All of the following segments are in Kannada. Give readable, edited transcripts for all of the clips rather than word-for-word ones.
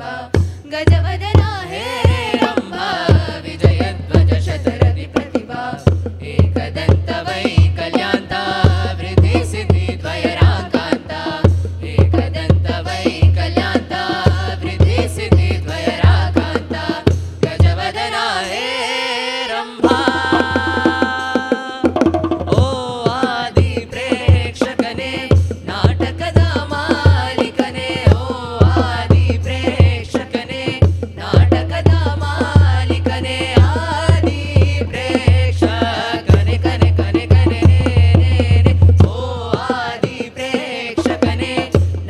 प्रतिभा गजवदना हे रंभा विजयध्वज शतरथि प्रतिभा एकदंत वैकल्यांता वृद्धि सिद्धि द्वयराकांता एकदंत वैकल्यांता वृद्धि सिद्धि द्वयराकांता गजवदना हे रंभा ओ आदि प्रेक्षकने नाटकದ ಮಾಲೀಕನೇ ಓ ಆದಿ ಪ್ರೇಕ್ಷಕನೇ ನಾಟಕದ ಮಾಲೀಕನೇ ಆದಿ ಪ್ರೇಕ್ಷಕನೇ ಕನೆ ಕನೆ ಕನೆ ಓ ಆದಿ ಪ್ರೇಕ್ಷಕನೇ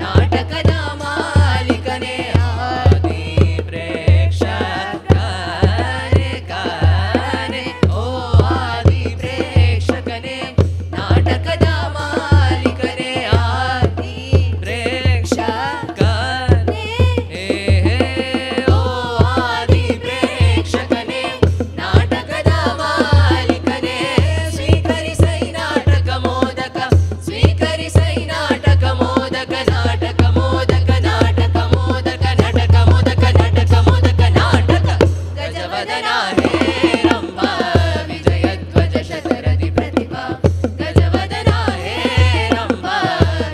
ನಾಟಕದ ಮಾಲೀಕನೇ ಆದಿ ಪ್ರೇಕ್ಷಕನೇ ಕನೆ ಓ ಆದಿ ಪ್ರೇಕ್ಷಕನೇ ನಾಟಕದ ಮಾಲೀಕನೇ ಆದಿ ಪ್ರೇಕ್ಷಕನೇ ಓ ಆದಿ ಪ್ರೇಕ್ಷಕನೇ ನಾಟಕದ ಮಾಲೀಕನೇ ಸ್ವೀಕರಿಸೈ ನಾಟಕ ಮೋದಕ ಸ್ವೀಕರಿಸೈ ನಾಟಕ ಮೋದಕ ನಾಟಕ ಮೋದಕ ನಾಟಕ ಮೋದಕ ನಟಕ ಮೋದಕ ನಟಕ ಮೋದಕ ನಾಟಕ ಗಜವದನ ಹೇ ರಂಭಾ ವಿಜಯಧ್ವಜ ಶತರಥಿ ಪ್ರತಿಭಾ ಗಜವದನ ಹೇ ರಂಭಾ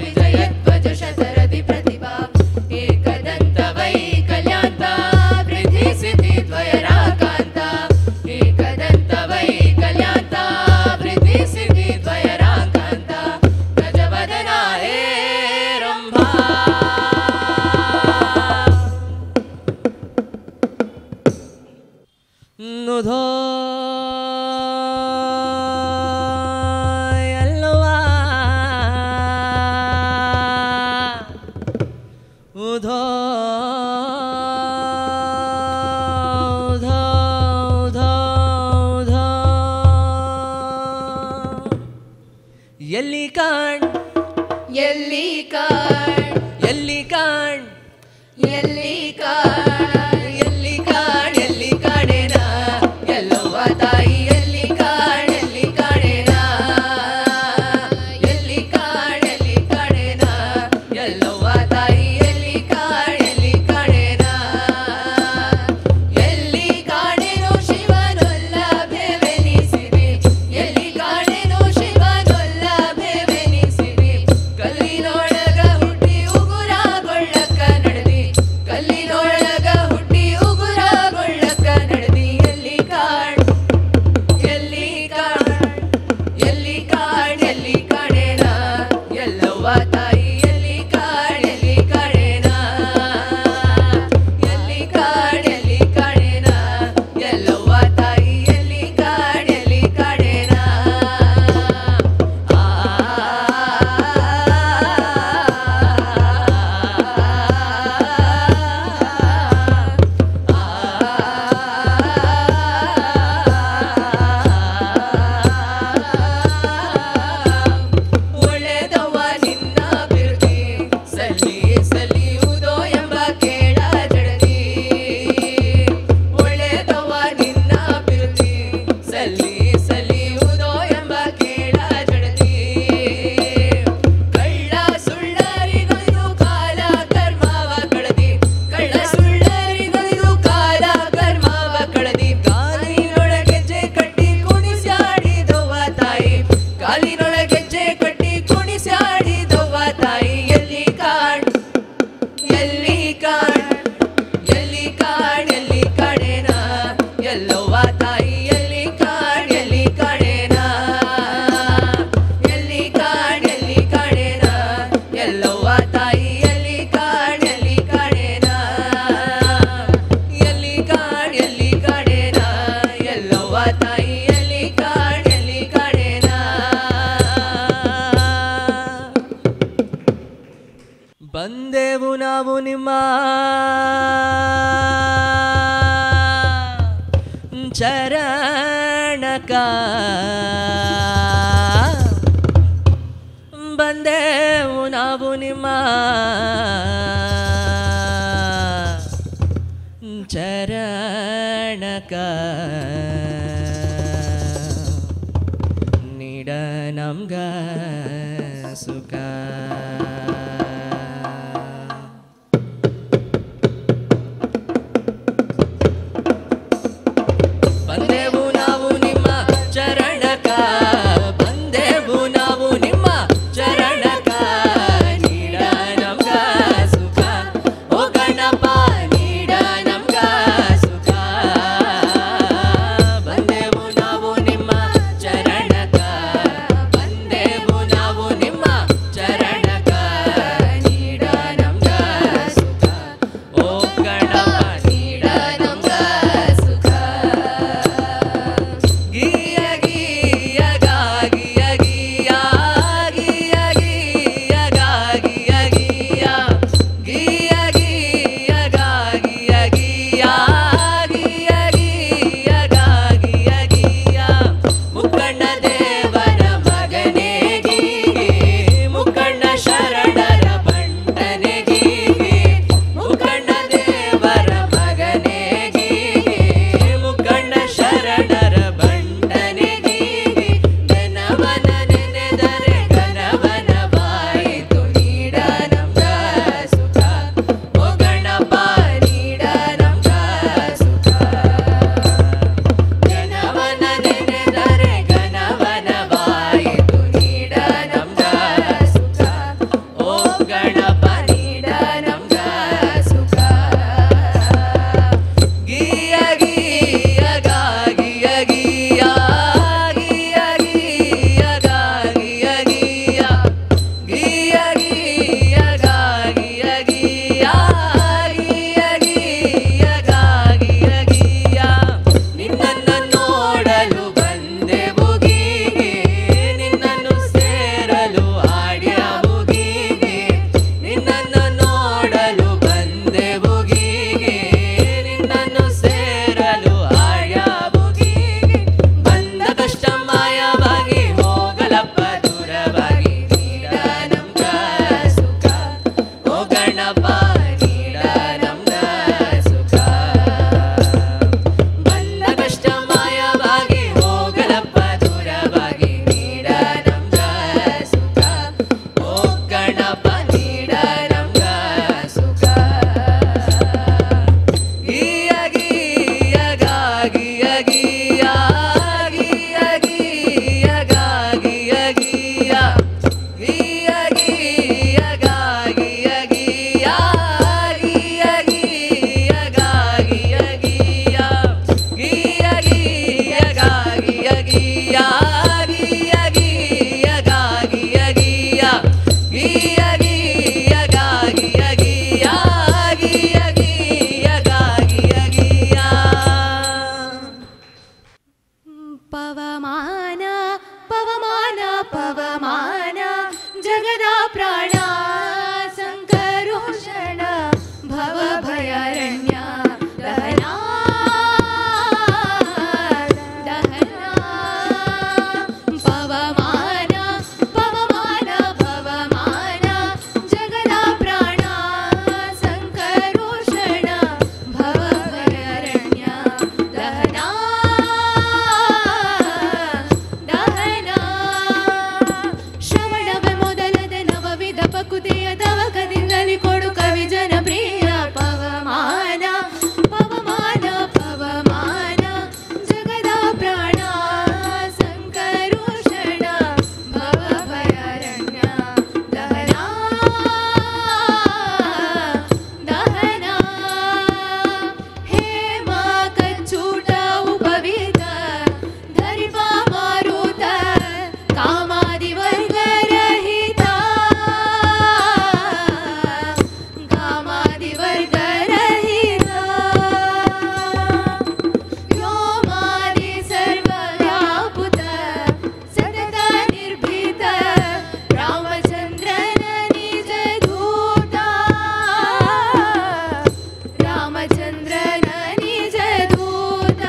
ವಿಜಯಧ್ವಜ ಶತರಥಿ ಪ್ರತಿಭಾ ಏಕದಂತ ವೈಕಲ್ಯಾಂತ ವೃದ್ಧಿ ಸಿದ್ಧಿ ದ್ವಯರಾಕಾಂತ ಏಕದಂತ ವೈಕಲ್ಯಾಂತ ವೃದ್ಧಿ ಸಿದ್ಧಿ ದ್ವಯರಾಕಾಂತ ಗಜವದನ ಹೇ ರಂಭಾ ನುಧೋ ಎಲ್ಲವಾ ಉಧೋ ಉಧೋ ಉಧೋ ಉಧೋ ಎಲ್ಲಿ ಕಾಣ್ ಎಲ್ಲಿ ಕಾಣ್ ಎಲ್ಲಿ ಕಾಣ್ ಎಲ್ಲಿ ಕಾಣ್ ಎಲ್ಲಿ ಕಾಣ್ ಎಲ್ಲಿ ಕಾಣೆನಾ ಎಲ್ಲವ್ವ ತಾಯಿ ಎಲ್ಲಿ ಕಾಣ್ ಎಲ್ಲಿ ಕಾಣೆನಾ ಎಲ್ಲಿ ಕಾಣ್ ಎಲ್ಲಿ ಕಾಣೆನಾ ಎಲ್ಲವ್ವ ತಾಯಿ ಎಲ್ಲಿ ಕಾಣ್ ಎಲ್ಲಿ ಕಾಣೆನಾ ಎಲ್ಲಿ ಕಾಣೆನೋ ಶಿವನೊಲ್ಲಭೆವೆನಿಸಿದೆ ಎಲ್ಲಿ ಕಾಣೆನೋ ಶಿವನೊಲ್ಲಭೆವೆನಿಸಿದೆ ಕಲ್ಲಿನೊಳಗ ಹುಟ್ಟಿ ಉಗುರಗೊಳ್ಳಕ ನಡೆದಿ ಕಲ್ಲಿನೊಳಗ ಹುಟ್ಟಿ ಉಗುರಗೊಳ್ಳಕ ನಡೆದಿ ಎಲ್ಲಿ ಕಾಣ್ ಎಲ್ಲಿ ಕಾಣ್ ಎಲ್ಲಿ ಕಾಣ್ ಎಲ್ಲಿ ಕಾಣೆನಾ ಎಲ್ಲವ್ವ ತಾಯಿ ಎಲ್ಲಿ ಕಾಣ್ ಎಲ್ಲಿ ಕಾಣೆನಾ ಎಲ್ಲಿ ಕಾಣ್ ಎಲ್ಲಿ ಕಾಣೆನಾ ಎಲ್ಲವ್ವ ತಾಯಿ ಎಲ್ಲಿ ಕಾಣ್ ಎಲ್ಲಿ ಕಾಣೆನಾ ಒಳ್ಳೆದವ್ವ ನಿನ್ನ ಬಿರುದಿ ಸಲ್ಲಿ ಸಲ್ಲಿಯುವುದೋ ಎಂಬ ಕೇಳ ಜಡದಿ ಒಳ್ಳೆದವ್ವ ನಿನ್ನ ಬಿರುದಿ ಸಲ್ಲಿ ಸಲ್ಲಿಯುವುದೋ ಎಂಬ ಕೇಳ ಜಡದಿ ಕಳ್ಳ ಸುಳ್ಳರಿಗೊಯ್ದು ಕಾಲ ಕರ್ಮವ ಕಳದಿ ಕಳ್ಳ ಸುಳ್ಳರಿಗೊಯ್ದು ಕಾಲ ಕರ್ಮವ ಕಳದಿ ಕಾಲಿನೊಳಗೆಜ್ಜೆ ಕಟ್ಟಿ ಕುಣಿಸ್ಯಾಡಿದವ್ವ ತಾಯಿ ಕಾಲಿನೊಳಗೆಜ್ಜೆ ಕಟ್ಟಿ ಕುಣಿಸ್ಯಾಡಿದವ್ವ ತಾಯಿ ಎಲ್ಲಿ ಕಾಣ್ ಎಲ್ಲಿ ಕಾಣ್ ಎಲ್ಲಿ ಕಾಣ್ ಎಲ್ಲಿ ಕಾಣೆನಾ ಎಲ್ಲವ್ವ ತಾಯಿ ಎಲ್ಲಿ ಕಾಣ್ ಎಲ್ಲಿ ಕಾಣೆನಾ ಎಲ್ಲಿ ಕಾಣ್ ಎಲ್ಲಿ ಕಾಣೆನಾ ಎಲ್ಲವ್ವ ತಾಯಿ ಎಲ್ಲಿ ಕಾಣ್ ಎಲ್ಲಿ ಕಾಣೆನಾ ಎಲ್ಲಿ ಕಾಣ್ ಎಲ್ಲಿ ಕಾಣೆನಾ ಎಲ್ಲವ್ವ ತಾಯಿ ಎಲ್ಲಿ ಕಾಣ್ ಎಲ್ಲಿ ಕಾಣೆನಾ ಬಂದೆವು ನಾವು ನಿಮ್ಮ ಚರಣಕ ಬಂದೆವು ನಾವು ನಿಮ್ಮ ಚರಣಕ ನೀಡ ನಮ್ಗ ಸುಖ ಭಯಾರಣ್ಯ ದಹನ ದಹನ ಪವಮಾನ ಪವಮಾನ ಪವಮಾನ ಜಗದ ಪ್ರಾಣ ಸಂಕರೋಷಣ ಭವ ಭಯಾರಣ್ಯ ದಹನ ದಹನ ಶ್ರವಣವ ಮೊದಲದ ನವವಿಧ ಪಕುದೆಯ ತವಕದಿಂದಲಿ ಕೊಡು ಕವಿ ಜನಪ್ರಿಯ ಪವಮಾನ ಪವಮಾನ ಪವಮಾನ ಜಗದ ಪ್ರಾಣ ಸಂಕರೋಷಣ ಭವ ಭಯಾರಣ್ಯ ದಹನ ದಹನ ಹೇಮ ಕಚ್ಚೂಟ ಉಪವೀತ ಧರಿಪ ಮಾರುತ ಕಾಮಾದಿ ವರ್ಗರಹಿತ ಕಾಮಾದಿ ವರ್ಗರಹಿತ ವ್ಯೋಮಾದಿ ಸರ್ವವ್ಯಾಪುತ ಸತತ ನಿರ್ಭೀತ ರಾಮಚಂದ್ರನ ನಿಜ ದೂತ ರಾಮಚಂದ್ರನ ನಿಜ ದೂತ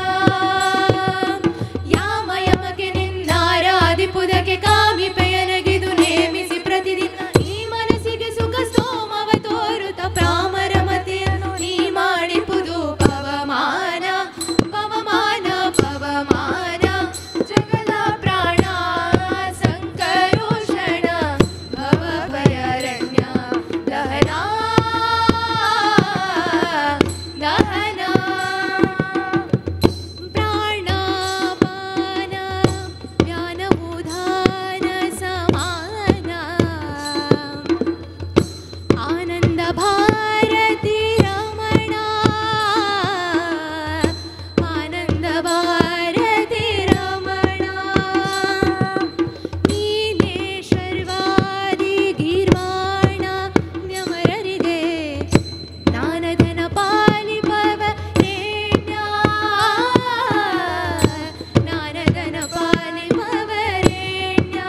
ಯಾಮ ಯಮಗೆ ನಿನ್ನಾರಾಧಿಪುದಕ್ಕೆ ಕಾಮಿಪೆಯನಗಿದು ನೇಮಿಸಿ ಪ್ರತಿದಿನ ಈ ಮನಸ್ಸಿಗೆ ಸುಖ ಸೋಮವ ತೋರುತ್ತ ಪ್ರಾಮರ ಮತಿಯನ್ನು ನೀ ಮಾಡಿಪುದು ಪವಮಾನ ಪವಮಾನ ಪವಮಾನ ಜಗದ ಪ್ರಾಣ ಸಂಕರೋಷಣ ಭವ ಭಯಾರಣ್ಯ ದಹನ ದಹನ ಪ್ರಾಣಾಪಾನ ವ್ಯಾನವುಧಾನ ಸಮಾನ ಆನಂದ ಭಾರತಿ ರಮಣ ಆನಂದ ಭಾರತಿ ರಮಣ ನೀನೇ ಶರ್ವಾದಿ ಗೀರ್ವಾಣ ನ್ಯಮರರಿಗೆ ಜ್ಞಾನಧನ ಪಾಲಿಪವ ರೇಣ್ಯ ಜ್ಞಾನಧನ ಪಾಲಿಪವ ರೇಣ್ಯ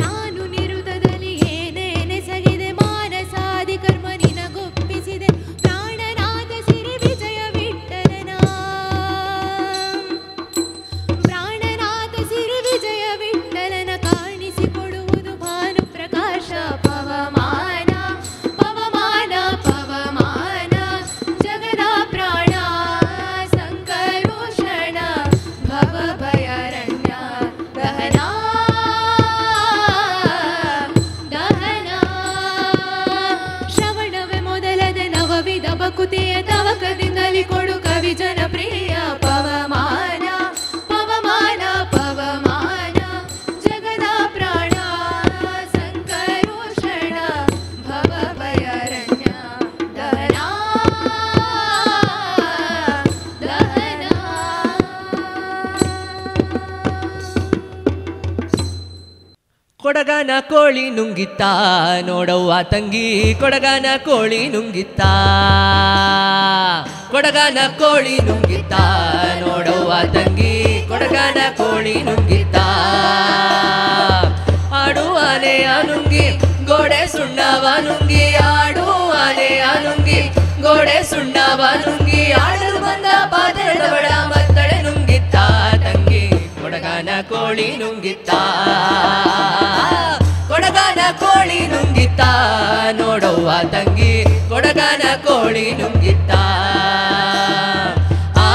ನಾನು ನಿರುತದಲ್ಲಿ ಏನೇನೆ ಸಗಿದೆ ಮಾನಸಾದಿ ಕರ್ಮ ನಿನಗೊಪ್ಪಿಸಿದೆ ಪ್ರಾಣನಾಥ ಸಿರಿ ವಿಜಯ ವಿಠಲನ ಪ್ರಾಣನಾಥ ಸಿರಿ ವಿಜಯ ವಿಠಲನ ಕಾಣಿಸಿಕೊಡುವುದು ಭಾನು ಪ್ರಕಾಶ ಪವಮಾನ ಪವಮಾನ ಪವಮಾನ ಜಗದ ಪ್ರಾಣ ಸಂಕರೋಷಣ ಭವ ಭಯಾರಣ್ಯ ದಹನ ದಹನ ಶ್ರವಣವೇ ಮೊದಲದ ನವವಿಧ ಬಕುತೆಯ ತವಕದಿಂದಲಿ ಕೊಡು ಕವಿ ಜನಪ್ರಿಯ ಪವಮಾನ ಪವಮಾನ ಪವಮಾನ ಜಗದ ಪ್ರಾಣ ಸಂಕರೋಷಣ ಭವ ಭಯಾರಣ್ಯ ದಹನ ದಹನ ಕೊಡಗನ ಕೋಳಿ ನುಂಗಿತ್ತ ನೋಡವ್ವ ತಂಗಿ ಕೊಡಗನ ಕೋಳಿ ನುಂಗಿತ್ತ ಕೊಡಗನ ಕೋಳಿ ನುಂಗಿತ್ತ ನೋಡವ್ವ ತಂಗಿ ಕೊಡಗನ ಕೋಳಿ ನುಂಗಿತ್ತ ಆಡುವಾನೆಯ ನುಂಗಿ ಗೋಡೆ ಸುಣ್ಣವ ನುಂಗಿ ಆಡುವಾನೆಯ ನುಂಗಿ ಗೋಡೆ ಸುಣ್ಣವ ನುಂಗಿ ಆಡಲು ಬಂದ ಪಾತ್ರೆದವಳ ಮತ್ತಳೆ ನುಂಗಿತ್ತ ತಂಗಿ ಕೊಡಗನ ಕೋಳಿ ನುಂಗಿತ್ತ ಕೊಡಗನ ಕೋಳಿ ನುಂಗಿತ್ತ ನೋಡವ್ವ ತಂಗಿ ಕೊಡಗನ ಕೋಳಿ ನುಂಗಿತ್ತ ಆ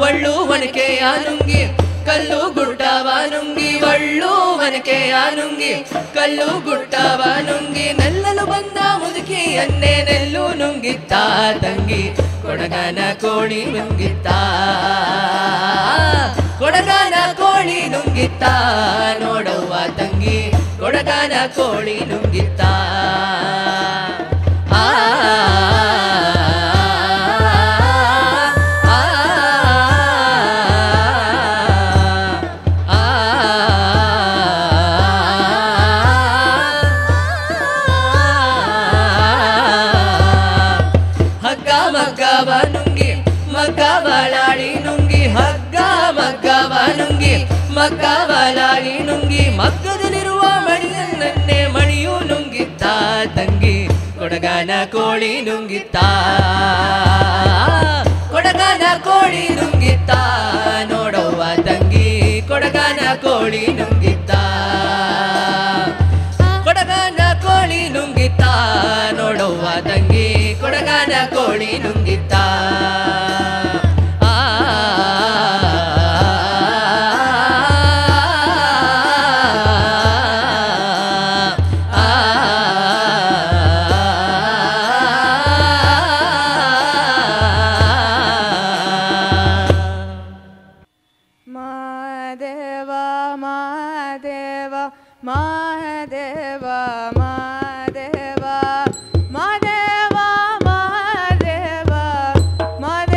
ಒಳ್ಳು ಒನಕೆಯ ನುಂಗಿ ಕಲ್ಲು ಗುಡ್ಡವ ನುಂಗಿ ಒಳ್ಳು ಒನಕೆಯ ನುಂಗಿ ಕಲ್ಲು ಗುಡ್ಡವ ನುಂಗಿ ನೆಲ್ಲಲು ಬಂದ ಮುದುಕಿಯನ್ನೇ ನೆಲ್ಲು ನುಂಗಿತ್ತ ತಂಗಿ ಕೊಡಗನ ಕೋಳಿ ನುಂಗಿತ್ತ ಕೊಡಗನ ಕೋಳಿ ನುಂಗಿತ್ತ ನೋಡವ್ವ ತಂಗಿ ಕೊಡಗನ ಕೋಳಿ ನುಂಗಿತ್ತ ಆ ಮಗ್ಗವಲಾಡಿ ನುಂಗಿ ಹಗ್ಗ ಮಗ್ಗವ ನುಂಗಿ ಮಗ್ಗವಲಾಡಿ ನುಂಗಿ ಮಗ್ಗದಲ್ಲಿರುವ ಮಣಿಯನ್ನೇ ಮಣಿಯು ನುಂಗಿತ್ತ ತಂಗಿ ಕೊಡಗನ ಕೋಳಿ ನುಂಗಿತ್ತ ಕೊಡಗನ ಕೋಳಿ ನುಂಗಿತ್ತ ನೋಡವ್ವ ತಂಗಿ ಕೊಡಗನ ಕೋಳಿ ನುಂಗಿತ್ತ ಕೊಡಗನ ಕೋಳಿ ನುಂಗಿತ್ತ ನೋಡವ್ವ ತಂಗಿ ಕೊಡಗನ ಕೋಳಿ ನುಂಗಿತ್ತ Mahadeva, Mahadeva, Mahadeva, Mahadeva, Mahadeva, Mahadeva.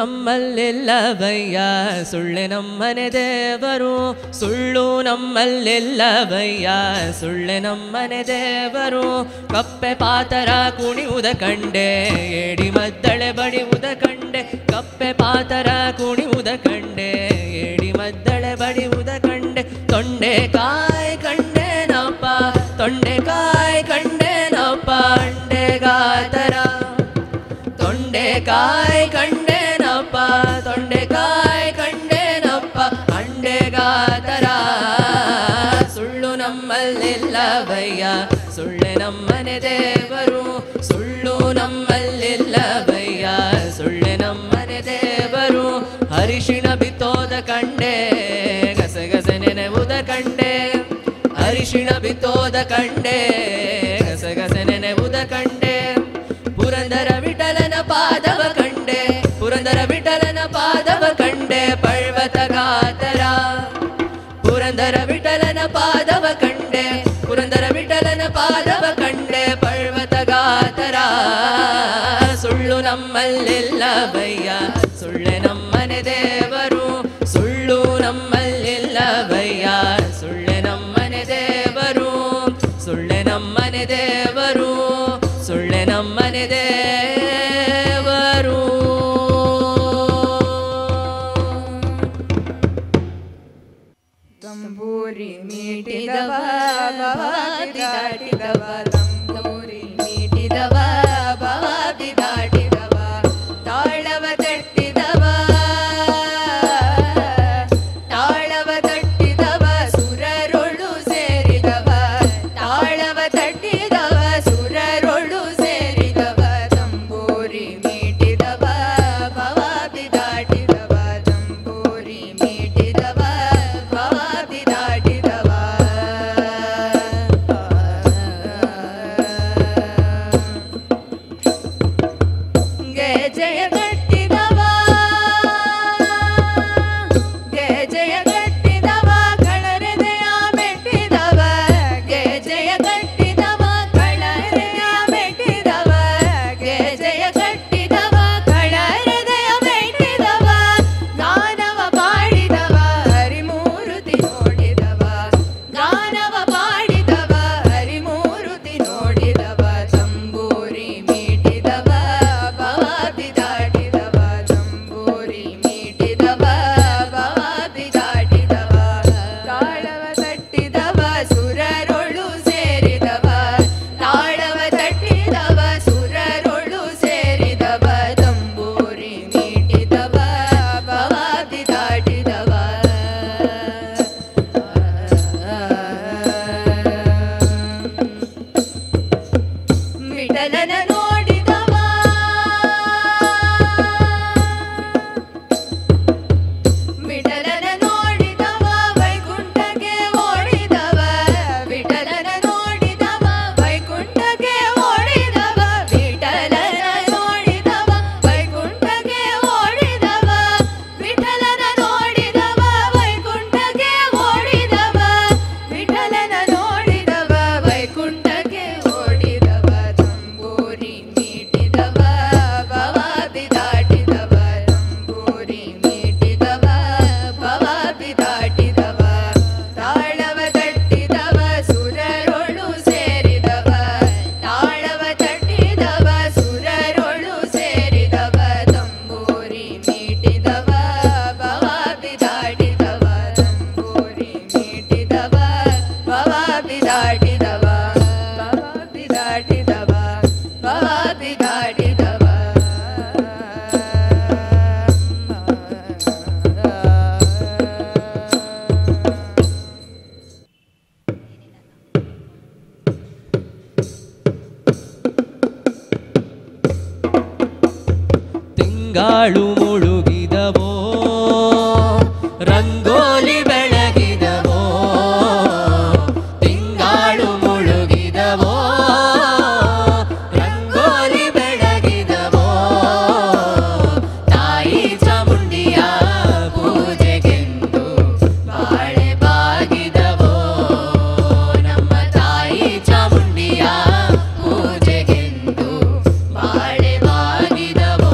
ನಮ್ಮಲ್ಲಿಲ್ಲವಯ್ಯ ಸುಳ್ಳೆ ನಮ್ಮನೆ ದೇವರು ಸುಳ್ಳು ನಮ್ಮಲ್ಲಿಲ್ಲವಯ್ಯ ಸುಳ್ಳೆ ನಮ್ಮನೆ ದೇವರು ಕಪ್ಪೆ ಪಾತರ ಕುಣಿಯುವುದ ಕಂಡೆ ಏಡಿ ಮದ್ದಳೆ ಬಡಿಯುವುದ ಕಂಡೆ ಕಪ್ಪೆ ಪಾತರ ಕುಣಿಯುವುದ ಕಂಡೆ ಏಡಿ ಮದ್ದಳೆ ಬಡಿಯುವುದ ಕಂಡೆ ತೊಂಡೆಕಾಯಿ ಕಂಡೆನಪ್ಪ ತೊಂಡೆಕಾಯಿ ಕಂಡೆನಪ್ಪ ಅಂಡೆಗಾತರ ತೊಂಡೆಕಾಯಿ ಕಂಡೆನಪ್ಪ ತೊಂಡೆಕಾಯಿ ಕಂಡೆನಪ್ಪ ಅಂಡೆಗಾತರ ಸುಳ್ಳು ನಮ್ಮಲ್ಲಿಲ್ಲವಯ್ಯ ಸುಳ್ಳೆ ನಮ್ಮನೆ ದೇವರು ಸುಳ್ಳು ನಮ್ಮಲ್ಲಿಲ್ಲವಯ್ಯ ಸುಳ್ಳೆ ನಮ್ಮನೆ ದೇವರು ಅರಿಶಿಣ ಬಿತ್ತೋದ ಕಂಡೆ ಗಸಗಸೆ ನೆನೆವುದ ಕಂಡೆ ಅರಿಶಿಣ ಬಿತ್ತೋದ ಕಂಡೆ ಗಸಗಸೆ ನೆನೆವುದ ಕಂಡೆ ಪುರಂದರ ವಿಠಲನ ಪಾದವ ಕಂಡೆ ಪುರಂದರ ವಿಠಲನ ಪಾದವ ಕಂಡೆ ಪರ್ವತಗಾತರ ಪುರಂದರ ವಿಠಲನ ಪಾದವ ಕಂಡೆ ಪುರಂದರ ವಿಠಲನ ಪಾದವ ಕಂಡೆ ಪರ್ವತಗಾತರ ಸುಳ್ಳು ನಮ್ಮಲ್ಲಿಲ್ಲವಯ್ಯ ಸುಳ್ಳೆ ನಮ್ಮನೆ ದೇವರು ಸುಳ್ಳು ನಮ್ಮಲ್ಲಿಲ್ಲವಯ್ಯ ಸುಳ್ಳೆ ನಮ್ಮನೆ ದೇವರು ಸುಳ್ಳೆ ನಮ್ಮನೆ ದೇವರು ಸುಳ್ಳೆ ನಮ್ಮನೆ ದೇವರು ತಂಬೂರಿ ಮೀಟಿದವ ಬಾವಿ ದಾಟಿದವ ತಂಬೂರಿ ಮೀಟಿದವ ಬಾವಿ ದಾಟಿದವ ತಾಳವ ತಟ್ಟಿದವ ತಾಳವ ತಟ್ಟಿದವ ಸುರರೊಳು ಸೇರಿದವ ತಾಳವ ತಟ್ಟಿದವ ಸುರರೊಳು ಸೇರಿದವ ತಂಬೂರಿ ಮೀಟಿದವ ಬಾವಿ ದಾಟಿದವ ತಂಬೂರಿ ಮೀಟಿದವ ಬಾವಿ ದಾಟಿದವ ಗೆ ಜಯ ಕಟ್ಟಿದವ ಗೆ ಜಯ ಕಟ್ಟಿದವ ಕಳರೆದೆಯ ಮೆಟ್ಟಿದವ ಗೆ ಜಯ ಕಟ್ಟಿದವ ಕಳರೆದೆಯ ಮೆಟ್ಟಿದವ ಗೆ ಜಯ ಕಟ್ಟಿದವ ಕಳರೆದೆಯ ಮೆಟ್ಟಿದವ ಗಾನವ ಪಾಡಿದವ ಹರಿಮೂರುತಿ ನೋಡಿದವ ಗಾನವ ಪಾಡಿದವ ಹರಿಮೂರುತಿ ನೋಡಿದವ ತಂಬೂರಿ ಮೀಟಿದವ ಬಾವಿ ದಾಟಿದವ ತಂಬೂರಿ ಮೀಟಿದವ ಬಾವಿ ದಾಟಿದವ ತಾಳವ ತಟ್ಟಿದವ ಸುರರೊಳು ಸೇರಿದವ ತಾಳವ ತಟ್ಟಿದವ ಸುರರೊಳು ಸೇರಿದವ ತಂಬೂರಿ ಮೀಟಿದವ ಬಾವಿ ದಾಟಿದವ ವಿಠಲನ ನೋಡಿದವ ವಿಠಲನ ನೋಡಿದವ ವೈಕುಂಠಕ್ಕೆ ಓಡಿದವ ವಿಠಲನ ನೋಡಿದವ ವೈಕುಂಠಕ್ಕೆ ಓಡಿದವ ವಿಠಲನ ನೋಡಿದವ ವೈಕುಂಠಕ್ಕೆ ಓಡಿದವ ವಿಠಲನ ನೋಡಿದವ ವೈಕುಂಠಕ್ಕೆ ಓಡಿದವ ವಿಠಲನ ನೋಡಿದವ ವೈಕುಂಠಕ್ಕೆ ಓಡಿದವ ತಂಬೂರಿ ಮೀಟಿದವ ಬಾವಿ ದಾಟಿದವ ತಂಬೂರಿ ಮೀಟಿದವ ಬಾವಿ ದಾಟಿದವ ತಾಳವ ತಟ್ಟಿದವ ಸುರರೊಳು ಸೇರಿದವ ತಾಳವ ತಟ್ಟಿದವ ಸುರರೊಳು ಸೇರಿದವ ತಂಬೂರಿ ಮೀಟಿದವ ಬಾವಿ ದಾಟಿದವ ತಂಬೂರಿ ಮೀಟಿದವ ಬಾವಿ ದಾಟಿದವ ಬಾವಿ ದಾಟಿದವ ಬಾವಿ ದಾಟಿದವ ತಿಂಗಾಳು ಮುಳುಗಿದವೋ ರಂಗೋಲಿ ಬೆಳಗಿದವೋ ತಿಂಗಾಳು ಮುಳುಗಿದವೋ ರಂಗೋಲಿ ಬೆಳಗಿದವೋ ತಾಯಿ ಚಾಮುಂಡಿಯ ಪೂಜೆಗೆಂದು ಬಾಳೆ ಬಾಗಿದವೋ ನಮ್ಮ ತಾಯಿ ಚಾಮುಂಡಿಯ ಪೂಜೆಗೆಂದು ಬಾಳೆ ಬಾಗಿದವೋ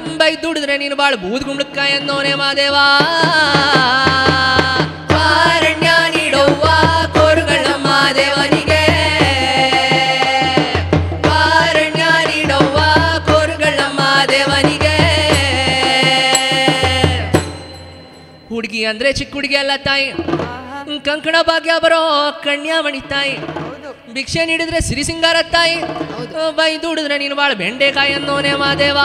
ಬೈ ದುಡಿದ್ರೆ ನೀನು ಬಾಳ್ ಬೂದ್ ಗುಂಬಳಕಾಯಿ ಅನ್ನೋನೆ ಮಾದೇವ ಕಾರಣ್ಯ ನೀಡುವ ಕೋರುಗಳ ಮಾದೇವನಿಗೆ ಕಾರಣ್ಯ ನೀಡುವ ಕೋರುಗಳ ಮಾದೇವನಿಗೆ ಹುಡುಗಿ ಅಂದ್ರೆ ಚಿಕ್ಕ ಹುಡುಗಿ ಅಲ್ಲ ತಾಯಿ ಕಂಕಣ ಭಾಗ್ಯ ಬರೋ ಕನ್ಯಾಮಣಿ ತಾಯಿ ಭಿಕ್ಷೆ ನೀಡಿದ್ರೆ ಸಿರಿ ಸಿಂಗಾರ ತಾಯಿ ಬೈ ದುಡಿದ್ರೆ ನೀನು ಬಾಳ ಬೆಂಡೆಕಾಯಿ ಅನ್ನೋನೆ ಮಾದೇವ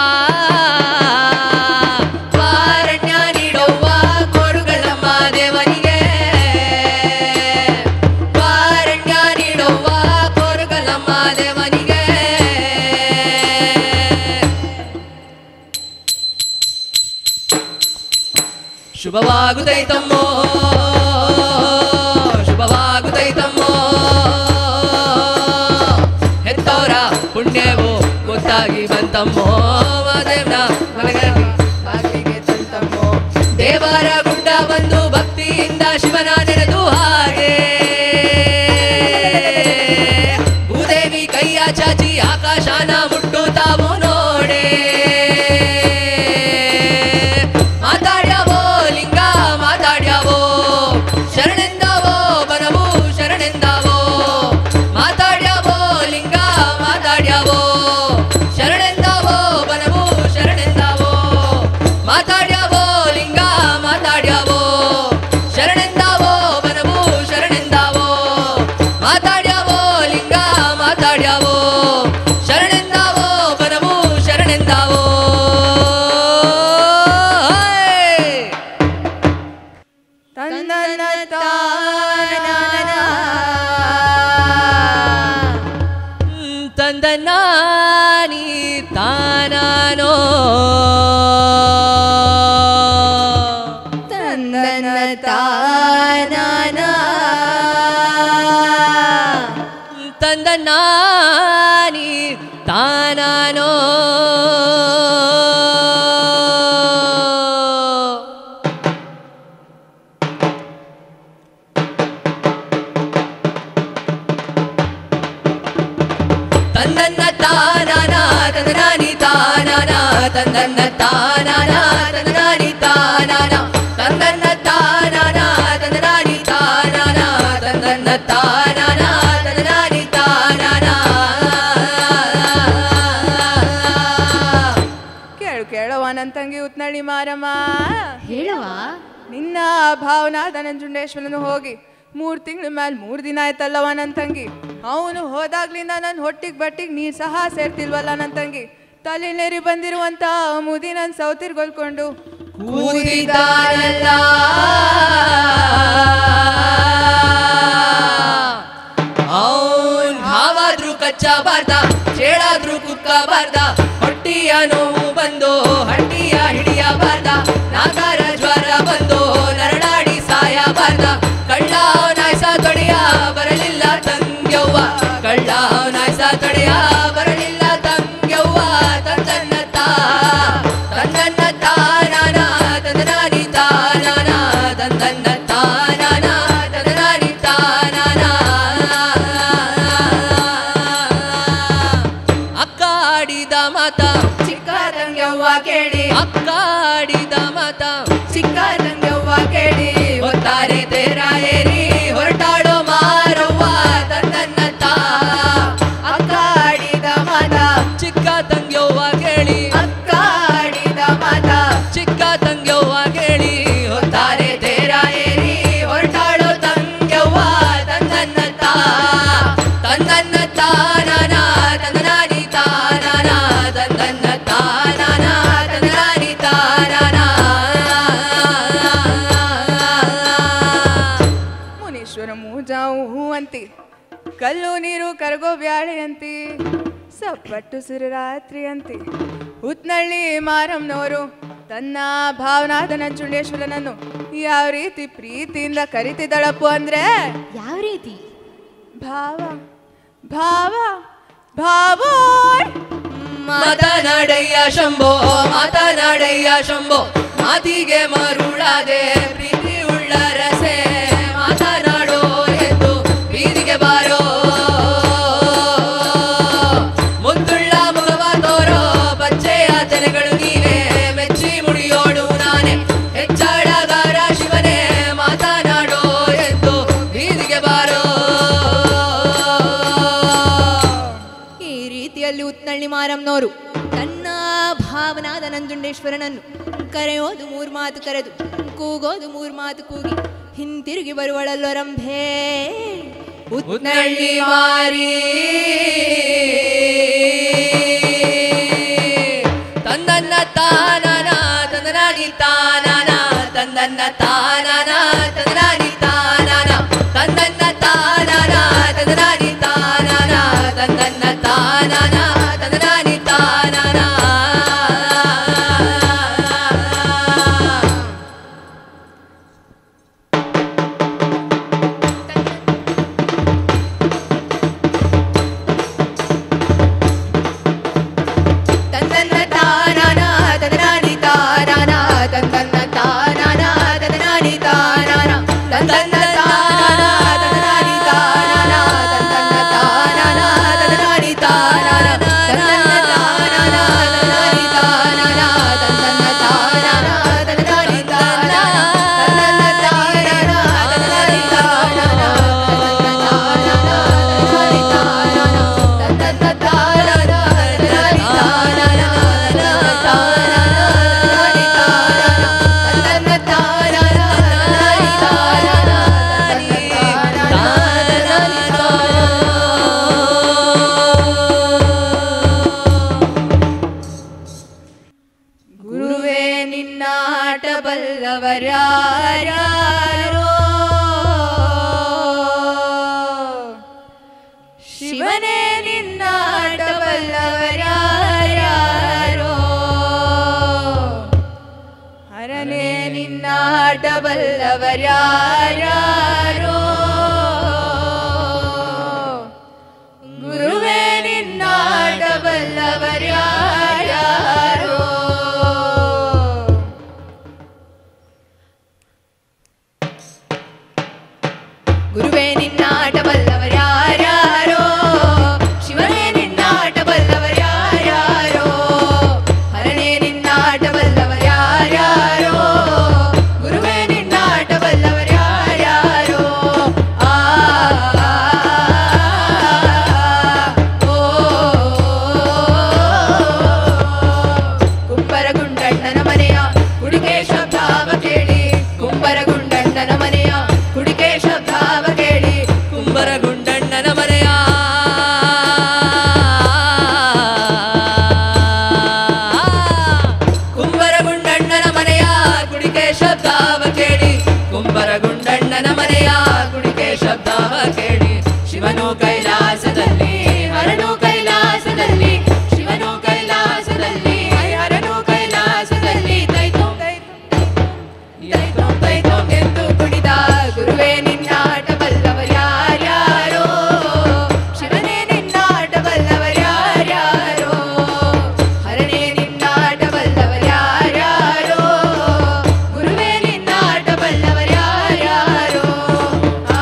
ಕಾರಣ್ಯ ನೀಡುವ ಕೋರುಗಳ ಮಾದೇವನಿಗೆ ಕಾರಣ್ಯ ನೀಡುವ ಕೋರುಗಳ ಮಾದೇವನಿಗೆ ಶುಭವಾಗುತ್ತೈತಮ್ಮೋ ಶುಭವಾಗುತ್ತೈತಮ್ಮೋ ಹೆತ್ತವರ ಪುಣ್ಯವು ಗೊತ್ತಾಗಿ ಬಂತಮ್ಮೋ ಮಾದೇವ್ನ ಬಾಗಿಲಿಗೆ ತಂತಮ್ಮೋ ದೇವರ ಗುಡ್ಡ ಬಂದು ಭಕ್ತಿಯಿಂದ ಶಿವನ ನೆನೆದು ಹಾಗೆ ಭೂದೇವಿ ಕೈಯ ಚಾಚಿ ಆಕಾಶನ ಮುಟ್ಟುತ್ತಾವೋ ನೋಡೆ ಮಾತಾಡ್ಯಾವೋ ಲಿಂಗ ಮಾತಾಡ್ಯಾವೋ ಶರಣೆಂದಾವೋ ಬನವು ಶರಣೆಂದಾವೋ ಮಾತಾಡ್ಯಾವೋ ಲಿಂಗ ಮಾತಾಡ್ಯಾವೋ ಶರಣೆಂದಾವೋ ಬನವು ಶರಣೆಂದಾವೋ ಮಾತಾಡ್ಯಾವೋ ಲಿಂಗ ಮಾತಾಡ್ಯಾವೋ ಶರಣೆಂದಾವೋ ಬನವು ಶರಣೆಂದಾವೋ ಮಾತಾಡ್ಯಾವೋ ಲಿಂಗ ಮಾತಾಡ್ಯಾವೋ ಶರಣೆಂದಾವೋ ಬನವು ಶರಣೆಂದಾವೋ ತಂದನ ತಾನ ತಂದನಾನಿ ತಾನಾನೋ ತಂದನ ತಾನ ತಂದನಾನಿ ತಾನಾನೋ ತಂದನ್ನ ತಾನಾನ ತಂದನಾನಿ ತಾನಾನ ತಂದನ್ನ ತಾನಾನ ತಂದನಾನಿ ತಾನಾನ ತಂದನ್ನ ತಾನಾನ ತಂದನಾನಿ ತಾನಾನ ತಂದನ್ನ ತಾನಾನ ತಂದನಾನಿ ತಾನಾನ ಕೇಳು ಕೇಳವ ನನ್ನ ತಂಗಿ ಉತ್ನಳ್ಳಿ ಮಾರಮ್ಮ ಹೇಳವ ನಿನ್ನ ಭಾವನಾದ ನಂಜುಂಡೇಶ್ವರನು ಹೋಗಿ 3 ತಿಂಗಳ ಮೇಲೆ 3 ದಿನ ಆಯ್ತಲ್ಲವ ನನ್ನ ತಂಗಿ ಅವನು ಹೋದಾಗ್ಲಿಂದ ನನ್ನ ಹೊಟ್ಟಿಗೆ ಬಟ್ಟಿಗೆ ನೀರು ಸಹ ಸೇರ್ತಿಲ್ವಲ್ಲ ನನ್ನ ತಂಗಿ ತಲೆನೇರಿ ಬಂದಿರುವಂತ ಮುದಿ ನನ್ನ ಸೌತಿರ್ಗೊಲ್ಕೊಂಡು ಕೂದಿದಾನಲ್ಲ ಅವನ್ ಹಾವಾದ್ರೂ ಕಚ್ಚಬಾರ್ದ ಚೇಳಾದ್ರೂ ಕುಕ್ಕಬಾರ್ದ ಹೊಟ್ಟಿಯ ನೋವು ಬಂದು ಹಟ್ಟಿಯ ಹಿಡಿಯಬಾರ್ದ ನಾಗಾರ ಜ್ವರ ಬಂದು ನರಳಾಡಿ ಸಾಯಬಾರ್ದ ಕಳ್ಳ ನಾಯ್ಸ ತೊಡೆಯ ಬರಲಿಲ್ಲ ತಂಗ್ಯವ್ವ ಕಳ್ಳ ನಾಯ್ಸ ತೊಡೆಯ ಬರಲಿಲ್ಲ ತಂಗ್ಯವ್ವ ತಂದನ್ನ ತಂದನ್ನ ತಾನಾನ ತಂದನಾನಿ ತಾನಾನ ತಂದನ್ನ ತಾನಾನ ತಂದನಾನಿ ತಾನಾನ ಅಕ್ಕ ಆಡಿದ ಮಾತ ಚಿಕ್ಕ ತಂಗ್ಯವ್ವ ಕೇಳಿ ಅಕ್ಕ ಆಡಿದ ಮಾತ ಚಿಕ್ಕ ತಂಗ್ಯವ್ವ ಕೇಳಿ ಒತ್ತಾರೆ ತೇರ ಏರಿ ಹೊರಟಾಡೋ ಮಾರವ್ವ ತಂದನ್ನ ಅಕ್ಕ ಆಡಿದ ಮಾತ ಚಿಕ್ಕ ತಂಗ್ಯವ್ವ ಕೇಳಿ ಅಕ್ಕ ಆಡಿದ ಮಾತ ಚಿಕ್ಕ ತಂಗ್ಯವ್ವ ಕೇಳಿ ಹೊತ್ತಾರೆ ತೇರ ಏರಿ ಹೊರಟಾಡೋ ತಂಗ್ಯವ್ವ ತಂದನ್ನ ತಂದನ್ನ ತಾನಾನ ತಂದನಾನಿ ತಾನಾನ ತಂದನ್ನ ತಾನಾನ ತಂದನಾನಿ ತಾನಾನ ಮುನೀಶ್ವರ ಮೂಜಾವು ಅಂತಿ ಕಲ್ಲು ನೀರು ಕರಗೋ ಬ್ಯಾಳೆ ಅಂತಿ ಸಪ್ಪಟ್ಟು ಸುರರಾತ್ರಿ ಅಂತಿ ಉತ್ನಳ್ಳಿ ಮಾರಮ್ಮನವರು ತನ್ನ ಭಾವನಾದ ನಂಜುಂಡೇಶ್ವರನನ್ನು ಯಾವ ರೀತಿ ಪ್ರೀತಿಯಿಂದ ಕರಿತಿದ್ದಳಪ್ಪು ಅಂದ್ರೆ ಯಾವ ರೀತಿ ಭಾವ ಭಾವ ಭಾವೋ ಮಾತನಾಡಯ್ಯ ಶಂಭೋ ಮಾತನಾಡಯ್ಯ ಶಂಭೋ ಮಾತಿಗೆ ಮರುಳಾದೆ ಪ್ರೀತಿ ಉಳ್ಳ ರಸೆ ಮಾತನಾಡೋ ಎದ್ದು ಬೀದಿಗೆ ಬಾರೋ ಮುದ್ದುಳ್ಳ ಮುಖವ ತೋರೋ ಬಚ್ಚೆಯ ತೆನೆಗಳು ನೀನೆ ಹುಡುಗಿಯಲ್ಲಿ ಉತ್ನಳ್ಳಿ ಮಾರಮ್ನೋರು ತನ್ನ ಭಾವನಾದ ನಂಜುಂಡೇಶ್ವರನನ್ನು ಕರೆಯೋದು ಮೂರು ಮಾತು ಕರೆದು ಕೂಗೋದು ಮೂರು ಮಾತು ಕೂಗಿ ಹಿಂತಿರುಗಿ ಬರುವಳಲ್ಲೋ ರಂಭೆ ಉತ್ನಳ್ಳಿ ಮಾರಿ ತಂದನ್ನ ತಾನನ ತಂದನಾನಿ ತಾನನ ತಂದನ್ನ ತಾನನ ತಂದನಾನಿ ತಾನನ ತಂದನ್ನ ತಾನನ ತಂದನಾನಿ ತಾನನ ತಂದನ್ನ ತಾನನ ತಂದನಾನಿ ತಾನನ ಶಿವನೇ ನಿನ್ನಾಟಬಲ್ಲವರ್ಯಾರೋ ಹರನೇ ನಿನ್ನಾಟಬಲ್ಲವರ್ಯಾರೋ ಗುರುವೇ ನಿನ್ನಾಟಬಲ್ಲವರ್ಯಾರೋ ಗುರುವೇ ನಿನ್ನಾಟಬಲ್ಲವರ್ಯಾರೋ ಶಿವನೇ ನಿನ್ನಾಟಬಲ್ಲವರ್ಯಾರೋ ಹರನೇ ನಿನ್ನಾಟಬಲ್ಲವರ್ಯಾರೋ ಗುರುವೇ ನಿನ್ನಾಟಬಲ್ಲವರ್ಯಾರೋ ಆ ಓ ಕುಂಬರಗುಂಡಣ್ಣನ ಮನೆಯ ಕುಡಿಕೆ ಶಬ್ದಾವ ಕೇಳಿ ಕುಂಬರಗುಂಡಣ್ಣನ ಮನೆಯ ಕುಡಿಕೆ ಶಬ್ದಾವ ಕೇಳಿ ಕುಂಬರಗುಂಡಣ್ಣನ ಮನೆಯ ಕುಂಬರಗುಂಡಣ್ಣನ ಮನೆಯ ಕುಡಿಕೆ ಶಬ್ದಾವ ಕೇಳಿ ಕುಂಬರಗುಂಡಣ್ಣನ ಮನೆಯ ಕುಡಿಕೆ ಶಬ್ದಾವ ಕೇಳಿ ಶಿವನು ಕೈಲಾಸದಲ್ಲಿ ಹರನು ಕೈಲಾಸದಲ್ಲಿ ಶಿವನು ಕೈಲಾಸದಲ್ಲಿ ಹರನು ಕೈಲಾಸದಲ್ಲಿ ತೈತೋ ತೈತೋ ತೈತೋ ಎಂದು ಕುಡಿದ ಗುರುವೇ ನಿನ್ನಾಟಬಲ್ಲವರ್ಯಾರೋ ಶಿವನೇ ನಿನ್ನಾಟಬಲ್ಲವರ್ಯಾರೋ ಹರನೇ ನಿನ್ನಾಟಬಲ್ಲವರ್ಯಾರೋ ಗುರುವೇ ನಿನ್ನಾಟಬಲ್ಲವರ್ಯಾರೋ ಆ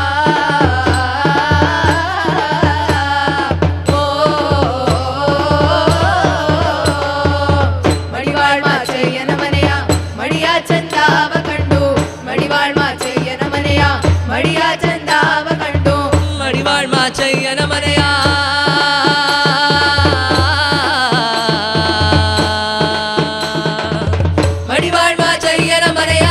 ಓ ಮಡಿವಾಳ್ ಮಾಚಯ್ಯನ ಮನೆಯ ಮಡಿಯ ಚಂದಾವ ಕಂಡು ಮಡಿವಾಳ್ ಮಾಚಯ್ಯನ ಮನೆಯ ಮಡಿಯ ಚಂದಾವ ಕಂಡು ಮಡಿವಾಳ್ ಮಾಚಯ್ಯನ ಮನೆಯ ಮಡಿವಾಳ್ ಮಾಚಯ್ಯನ ಮನೆಯ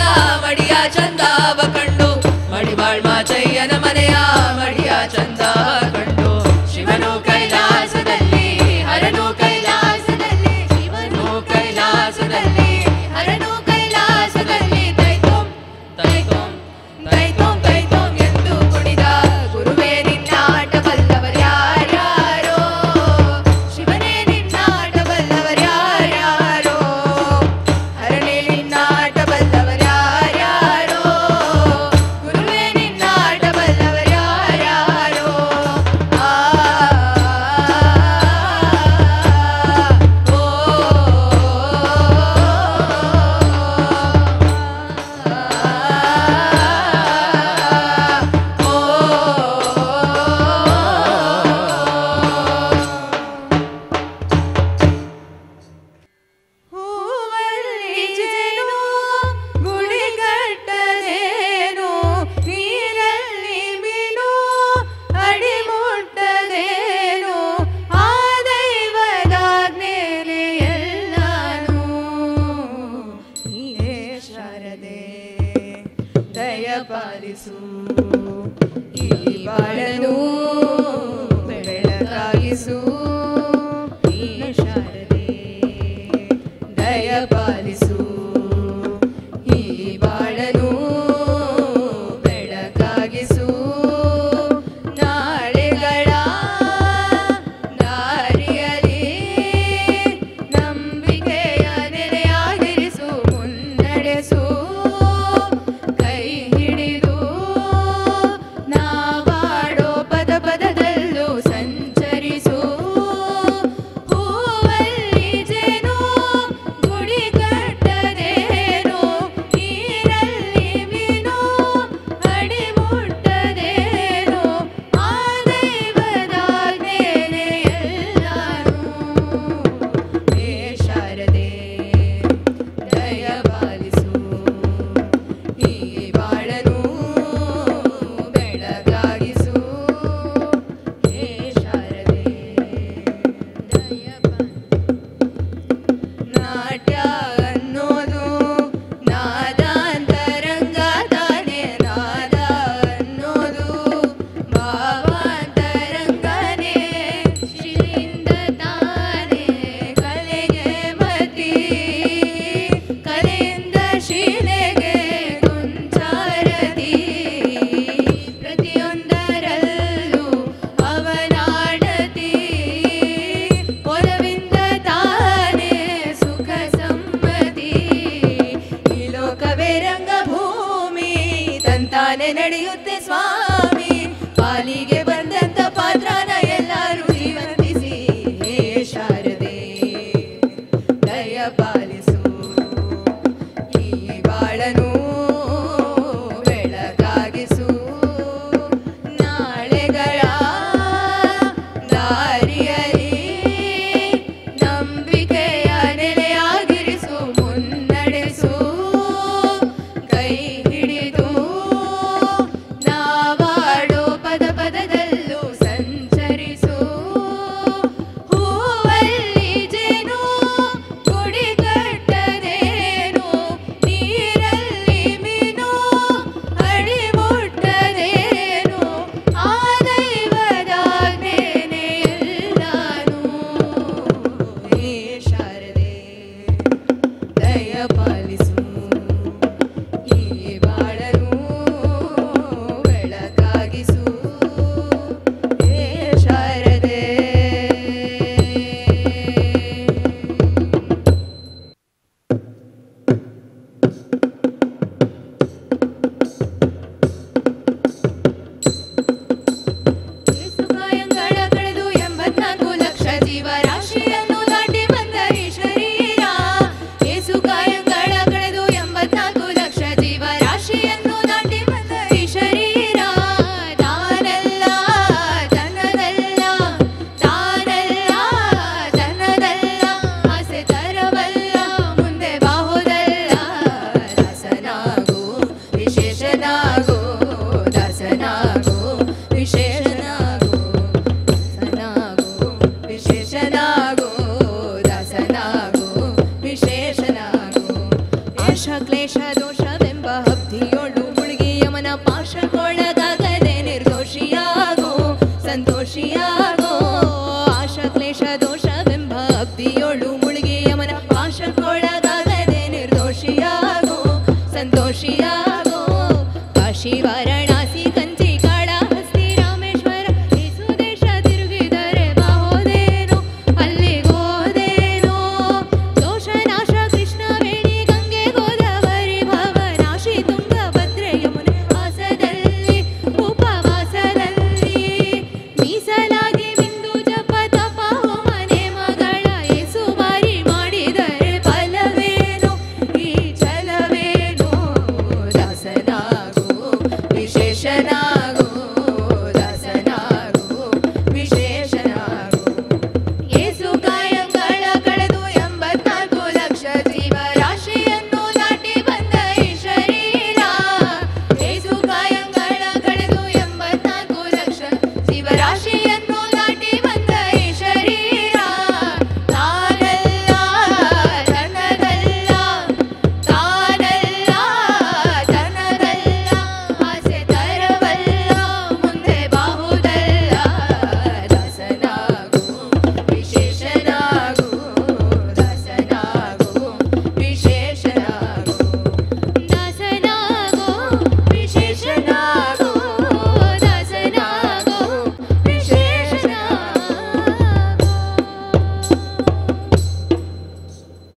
ಮಡಿಯ ಚಂದಾವ ಕಂಡು ಮಡಿವಾಳ್ ಮಾಚಯ್ಯನ ಮನೆಯ ಮಡಿಯ ಚಂದಾವ ಕಂಡು ಶಿವನು ಕೈಲಾಸದಲ್ಲಿ ಹರನು ಕೈಲಾಸದಲ್ಲಿ ಶಿವನು ಕೈಲಾಸದಲ್ಲಿ ಹರನು ಕೈಲಾಸದಲ್ಲಿ ತೈತೋಂ ತೈತೋಂ ತೈತೋಂ ತೈತೋಂ ಎಂದು ಕುಣಿದ ಗುರುವೇ ನಿನ್ನಾಟಬಲ್ಲವರ್ಯಾರೋ ಪಾಲಿಸು ಈ ಬಾಳನು ಬೆಳಕಾಗಿಸು ಈ ಶಾರದೆ ದಯ ಪಾಲಿಸು